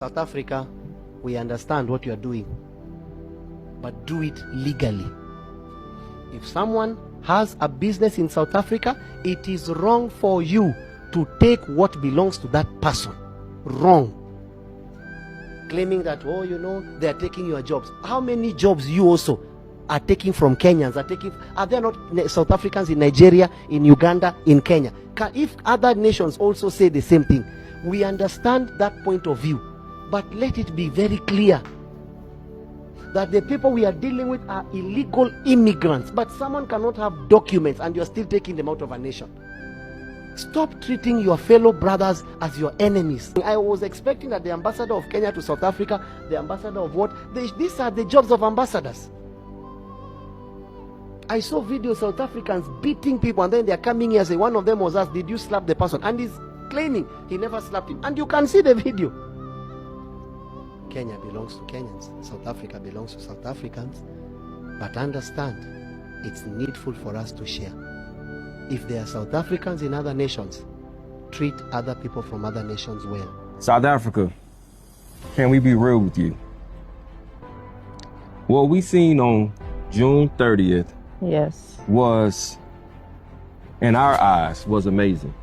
South Africa, we understand what you are doing, but do it legally. If someone has a business in South Africa, it is wrong for you to take what belongs to that person. Wrong. Claiming that, oh, you know, they are taking your jobs. How many jobs you also are taking from Kenyans? Are there not South Africans in Nigeria, in Uganda, in Kenya? If other nations also say the same thing, we understand that point of view. But let it be very clear that the people we are dealing with are illegal immigrants. But someone cannot have documents and you're still taking them out of a nation. Stop treating your fellow brothers as your enemies. I was expecting that the ambassador of Kenya to South Africa, the ambassador of what? These are the jobs of ambassadors. I saw videos of South Africans beating people, and then they are coming here and say, one of them was asked, did you slap the person? And he's claiming he never slapped him. And you can see the video. Kenya belongs to Kenyans. South Africa belongs to South Africans. But understand, it's needful for us to share. If there are South Africans in other nations, treat other people from other nations well. South Africa, can we be real with you? What we seen on June 30th was, in our eyes, was amazing.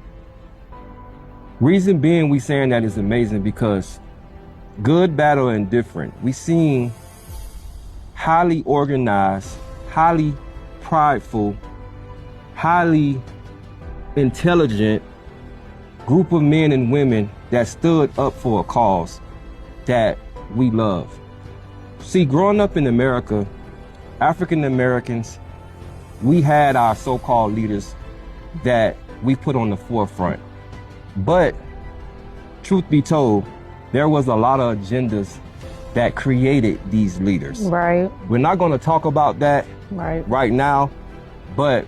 Reason being we saying that is amazing because good, bad, or indifferent, we seen highly organized, highly prideful, highly intelligent group of men and women that stood up for a cause that we love. See, growing up in America, African Americans, we had our so-called leaders that we put on the forefront. But truth be told, there was a lot of agendas that created these leaders. Right. We're not going to talk about that right now, but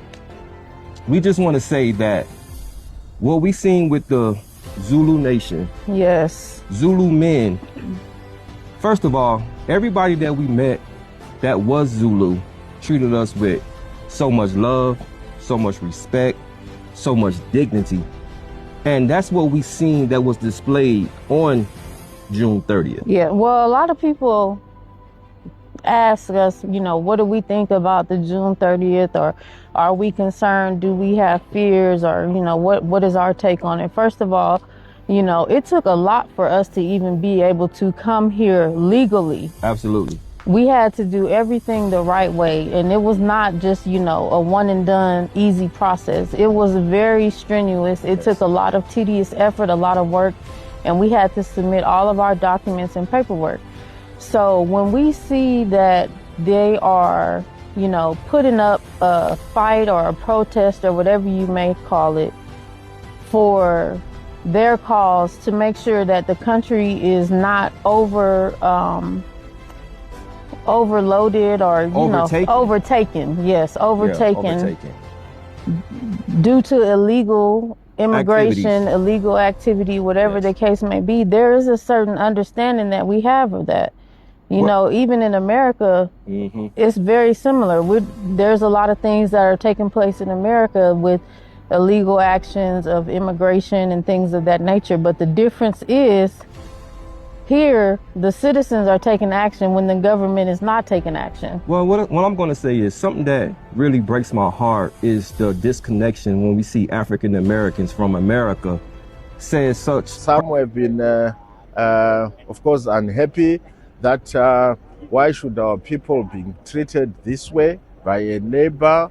we just want to say that what we seen with the Zulu nation, Zulu men, first of all, everybody that we met that was Zulu treated us with so much love, so much respect, so much dignity. And that's what we seen that was displayed on June 30th. Yeah, well, a lot of people ask us, you know, what do we think about the June 30th, or are we concerned? Do we have fears, or, you know, what is our take on it? First of all, you know, it took a lot for us to even be able to come here legally. Absolutely. We had to do everything the right way, and it was not just, you know, a one and done easy process. It was very strenuous. It took a lot of tedious effort, a lot of work, and we had to submit all of our documents and paperwork. So when we see that they are, you know, putting up a fight or a protest or whatever you may call it for their cause to make sure that the country is not overloaded or, you know, overtaken due to illegal immigration, illegal activity, whatever the case may be, there is a certain understanding that we have of that. You know, even in America, it's very similar. There's a lot of things that are taking place in America with illegal actions of immigration and things of that nature. But the difference is here, the citizens are taking action when the government is not taking action. Well, what I'm going to say is something that really breaks my heart is the disconnection when we see African Americans from America say such. Some have been, of course, unhappy that why should our people be treated this way by a neighbor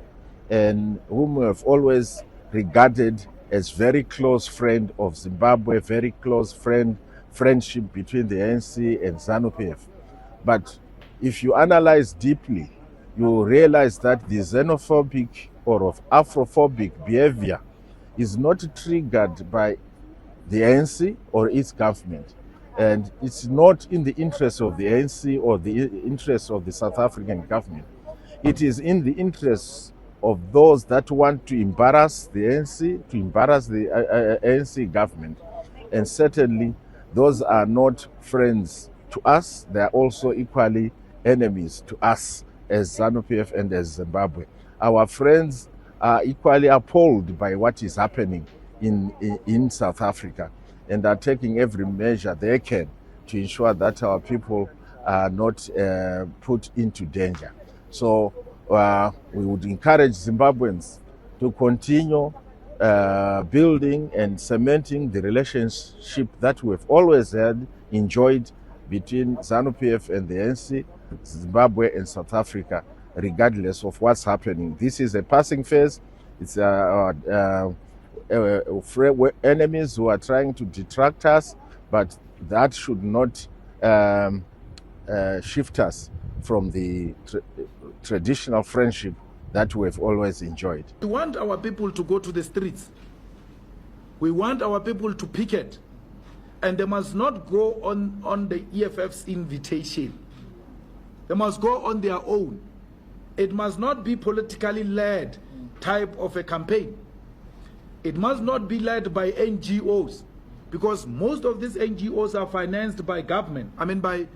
and whom we have always regarded as very close friend of Zimbabwe, very close friendship between the ANC and ZANU-PF. But if you analyze deeply, you realize that the xenophobic or of Afrophobic behavior is not triggered by the ANC or its government. And it's not in the interest of the ANC or the interest of the South African government. It is in the interest of those that want to embarrass the ANC, to embarrass the ANC government. And certainly, those are not friends to us. They are also equally enemies to us as ZANU-PF and as Zimbabwe. Our friends are equally appalled by what is happening in South Africa and are taking every measure they can to ensure that our people are not put into danger. So we would encourage Zimbabweans to continue building and cementing the relationship that we've always had enjoyed between ZANU-PF and the ANC, Zimbabwe and South Africa, regardless of what's happening. This is a passing phase. It's enemies who are trying to detract us, but that should not shift us from the traditional friendship that we've always enjoyed. We want our people to go to the streets. We want our people to picket. And they must not go on the EFF's invitation. They must go on their own. It must not be politically led type of a campaign. It must not be led by NGOs, because most of these NGOs are financed by government, by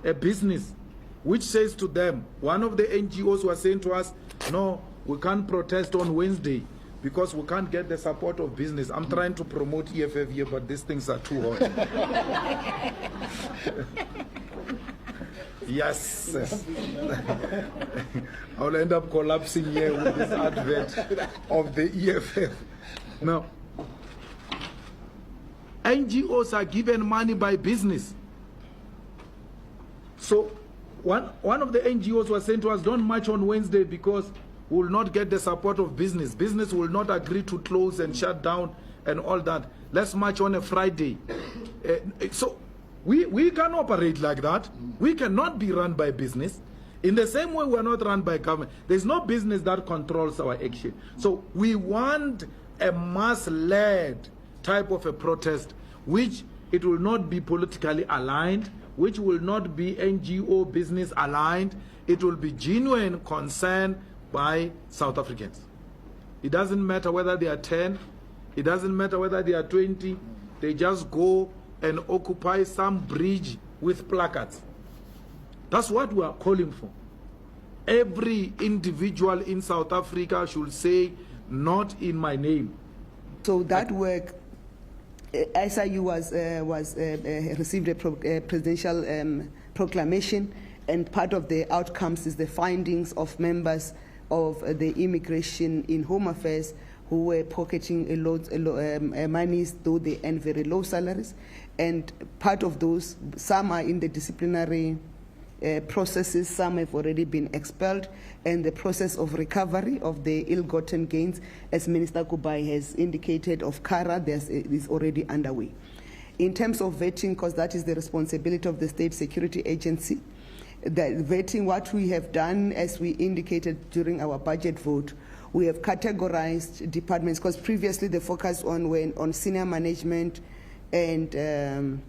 a business, which says to them, one of the NGOs was saying to us, no, we can't protest on Wednesday because we can't get the support of business. I'm trying to promote EFF here, but these things are too hot. Yes. I'll end up collapsing here with this advert of the EFF. Now, NGOs are given money by business. So one of the NGOs was saying to us, don't march on Wednesday because we will not get the support of business. Business will not agree to close and shut down and all that. Let's march on a Friday. So we can operate like that. We cannot be run by business. In the same way, we are not run by government. There's no business that controls our action. So we want a mass-led type of a protest, which it will not be politically aligned, which will not be NGO business aligned. It will be genuine concern by South Africans. It doesn't matter whether they are 10, it doesn't matter whether they are 20, they just go and occupy some bridge with placards. That's what we are calling for. Every individual in South Africa should say, not in my name. So that work, SIU received a presidential proclamation, and part of the outcomes is the findings of members of the immigration in Home Affairs who were pocketing a lot monies, though they earn very low salaries. And part of those, some are in the disciplinary processes, some have already been expelled, and the process of recovery of the ill-gotten gains, as Minister Kubai has indicated, of Kara, is already underway. In terms of vetting, because that is the responsibility of the State Security Agency, the vetting, what we have done, as we indicated during our budget vote, we have categorized departments, because previously the focus went on senior management and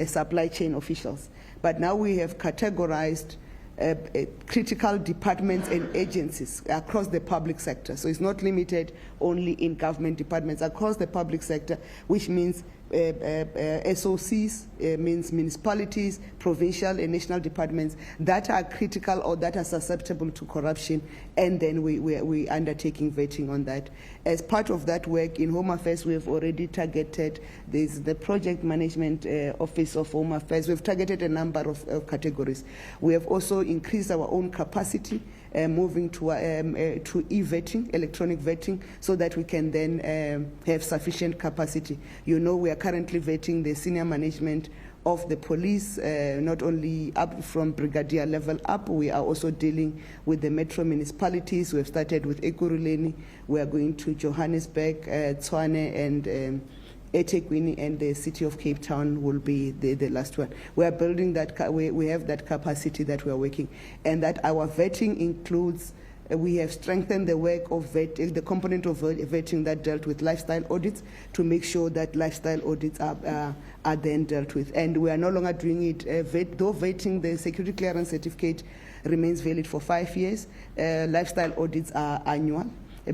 supply chain officials. But now we have categorized critical departments and agencies across the public sector. So it's not limited only in government departments, across the public sector, which means SOCs, means municipalities, provincial and national departments that are critical or that are susceptible to corruption, and then we undertaking vetting on that. As part of that work in Home Affairs, we have already targeted, there's the Project Management Office of Home Affairs, we've targeted a number of categories. We have also increased our own capacity, moving to e-vetting, electronic vetting, so that we can then have sufficient capacity. You know, we are currently vetting the senior management of the police, not only up from brigadier level up, we are also dealing with the metro municipalities. We have started with Ekurhuleni, we are going to Johannesburg, Tshwane, and eThekwini, and the city of Cape Town will be the last one. We are building that, we have that capacity that we are working, and that our vetting includes, we have strengthened the work of vetting, the component of vetting that dealt with lifestyle audits, to make sure that lifestyle audits are then dealt with. And we are no longer doing it, though vetting, the security clearance certificate remains valid for 5 years, lifestyle audits are annual,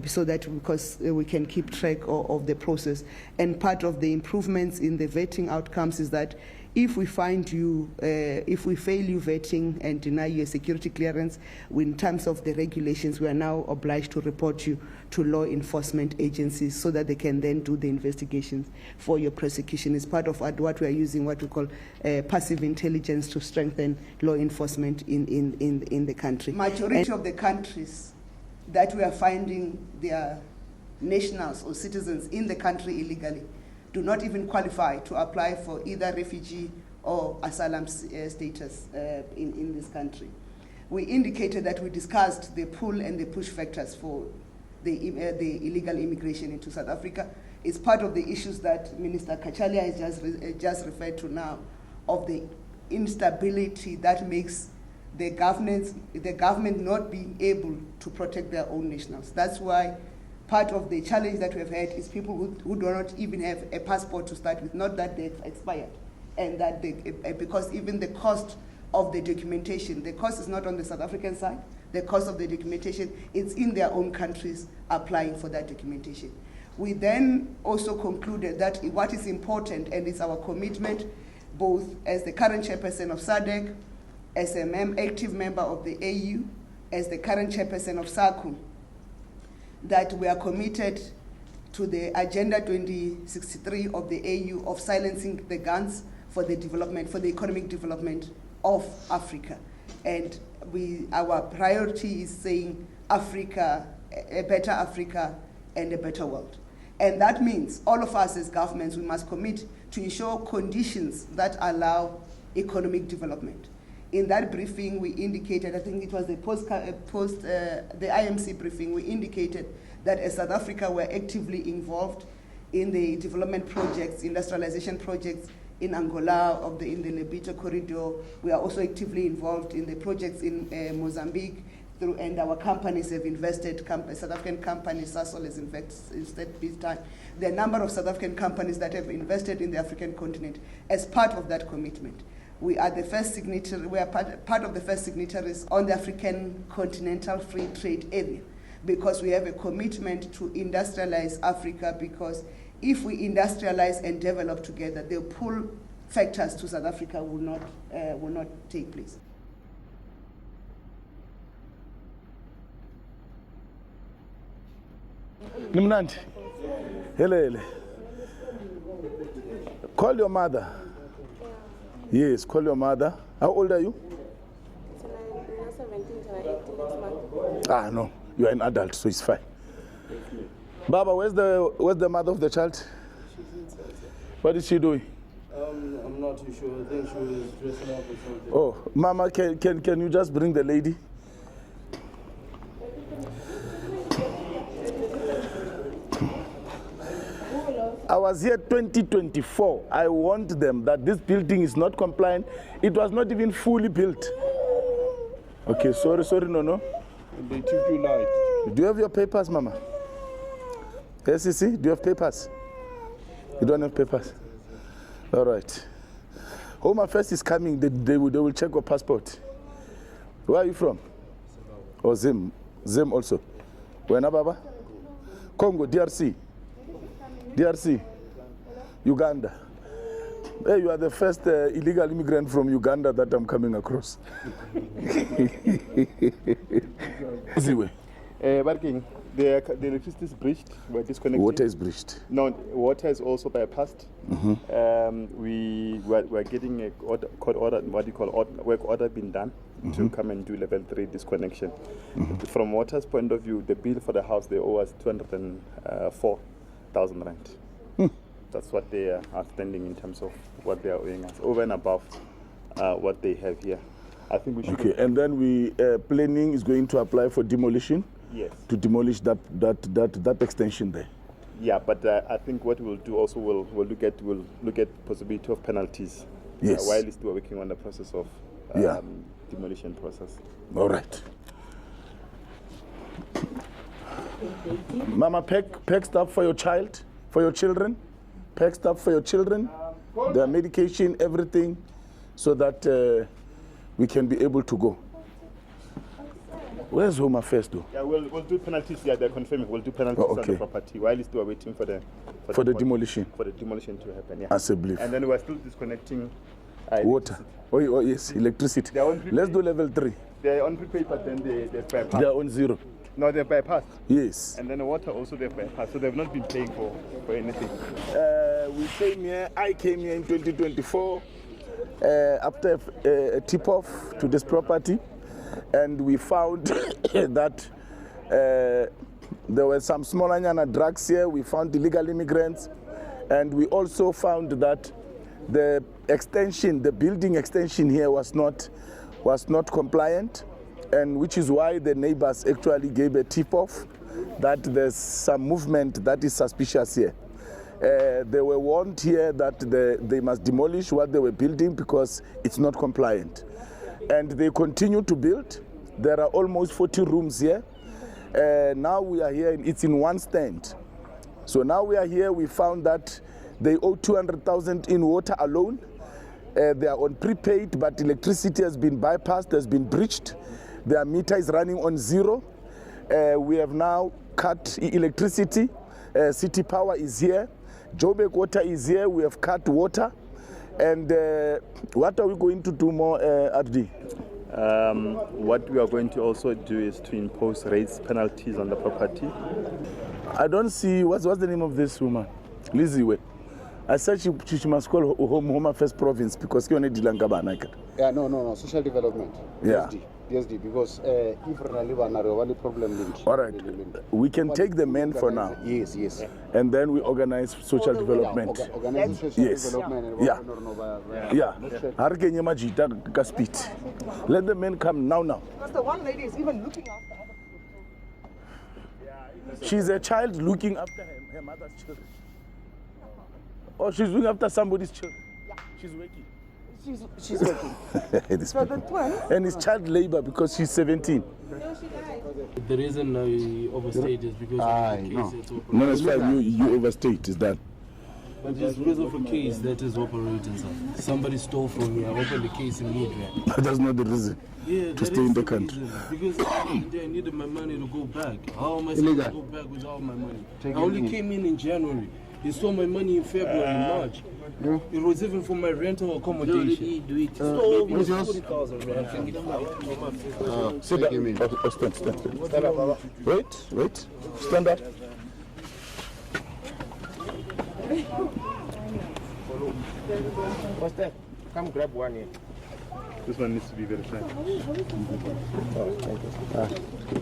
so that because we can keep track of the process. And part of the improvements in the vetting outcomes is that If we find you, if we fail you vetting and deny you a security clearance, in terms of the regulations, we are now obliged to report you to law enforcement agencies so that they can then do the investigations for your prosecution. It's part of what we are using, what we call passive intelligence, to strengthen law enforcement in the country. Majority of the countries that we are finding their nationals or citizens in the country illegally do not even qualify to apply for either refugee or asylum status in this country. We indicated that we discussed the pull and the push factors for the illegal immigration into South Africa. It's part of the issues that Minister Kachalia has just referred to now, of the instability that makes the government not being able to protect their own nationals. That's why part of the challenge that we've had is people who do not even have a passport to start with, not that they've expired, and that because even the cost of the documentation, the cost is not on the South African side, the cost of the documentation, it's in their own countries applying for that documentation. We then also concluded that what is important, and it's our commitment, both as the current chairperson of SADC, as an active member of the AU, as the current chairperson of SACU, that we are committed to the Agenda 2063 of the AU of silencing the guns for the development, for the economic development of Africa. And our priority is saying Africa, a better Africa and a better world. And that means all of us as governments, we must commit to ensure conditions that allow economic development. In that briefing, we indicated, I think it was the the IMC briefing, we indicated that as South Africa, we're actively involved in the development projects, industrialization projects in Angola, in the Lobito corridor. We are also actively involved in the projects in Mozambique, and our companies have invested, South African companies, Sasol has invested big time. There are a number of South African companies that have invested in the African continent as part of that commitment. We are the first signatory, we are part of the first signatories on the African Continental Free Trade Area, because we have a commitment to industrialize Africa, because if we industrialize and develop together, the pull factors to South Africa will not take place. Nimnandi. Hele. Call your mother. Yes, call your mother. How old are you? 17 to 18 next month. Ah, no. You are an adult, so it's fine. Baba, where's the mother of the child? What is she doing? I'm not too sure. I think she was dressing up or something. Oh, Mama, can you just bring the lady? I was here 2024. I warned them that this building is not compliant. It was not even fully built. Okay, sorry, no. They took you light. Do you have your papers, Mama? Yes, do you have papers? You don't have papers? All right. Home Affairs is coming. They will check your passport. Where are you from? Oh, Zim also. Where na, Baba? Congo, DRC. Uganda. Hey, you are the first illegal immigrant from Uganda that I'm coming across. Anyway. Barking, the electricity is breached. We're disconnected. Water is breached. No, water is also bypassed. We're getting a court order, what you call work order being done to come and do level 3 disconnection. From water's point of view, the bill for the house, they owe us 204,000 rand. That's what they are outstanding in terms of what they are owing us, over and above what they have here. I think we should. Okay, and then planning is going to apply for demolition. Yes. To demolish that extension there. Yeah, but I think what we'll do also we'll look at possibility of penalties. Yes. While we're working on the process of demolition process. All right. Mama, pack stuff for your child, for your children. Pack stuff for your children, their medication, everything, so that we can be able to go. Where's Home Affairs though? Yeah, we'll do penalties. Yeah, they're confirming. We'll do penalties on the property while we're waiting for the demolition. For the demolition to happen. Yeah. As a belief. And then we're still disconnecting Water. Oh, yes, electricity. They're on Let's do level 3. They're on prepaid, but then they're bypassed. They are on 0. No, they're bypassed. Yes. And then the water also they're bypassed. So they've not been paying for anything. We came here, I came here in 2024 after a tip-off to this property, and we found that there were some small anyana drugs here. We found illegal immigrants, and we also found that the extension, the building extension here was not compliant, and which is why the neighbors actually gave a tip-off that there's some movement that is suspicious here. They were warned here that they must demolish what they were building because it's not compliant. And they continue to build. There are almost 40 rooms here. Now we are here, it's in one stand. So now we are here, we found that they owe 200,000 in water alone. They are on prepaid, but electricity has been bypassed, has been breached. Their meter is running on 0. We have now cut electricity. City Power is here. Joburg Water is here. We have cut water. And what are we going to do more, Ardi? What we are going to also do is to impose rates penalties on the property. I don't see, what's the name of this woman? Lizzie Way. I said she must call Home Affairs Province because she only Dilangabana. Yeah, no, social development. Yeah. DSD, because if really problem. All right, we can take the men for now. Yes. And then we organize social development. Organize social development. Yeah. Let the men come now. Because the one lady is even looking after other people. She's a child looking after her mother's children. Or she's looking after somebody's children. Yeah. She's working. She's working. So the twins. And it's child labor because she's 17. The reason I overstayed is because of the case it's operating. No, it's fine. You overstayed. Is that? But it's because of a case that is operating. Somebody stole from me. I opened the case immediately. That's not the reason. Yeah, to stay in the country. Because I needed my money to go back. How am I supposed to go back without my money? I only came in January. He stole my money in February, March. It was even for my rental accommodation. Stole almost 40,000 rand. Sit down. Stand up. Wait. Stand up. What's that? Come grab one here. This one needs to be verified.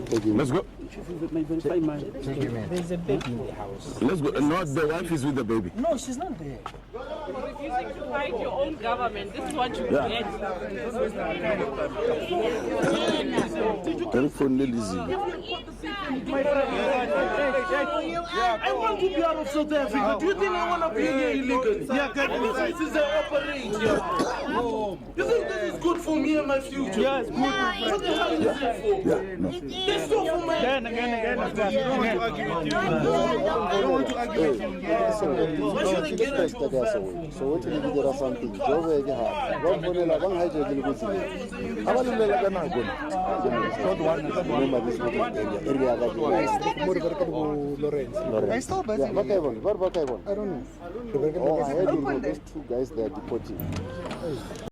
Thank you. Let's go. There's a baby in the house. Let's go. No, the wife is with the baby. No, she's not there. You're refusing to fight your own government. This is what you get. Telephone Lizzie. I want to be out of South Africa. Do you think I want to be here illegally? This is an operation. You think this is good for me and my future? Yeah, it's good. What the hell is it for? They stole from my... Again. I don't want to argue with you. Why should I get into a fight? So what will you do something? Joburg I don't know. Those 2 guys they are deporting.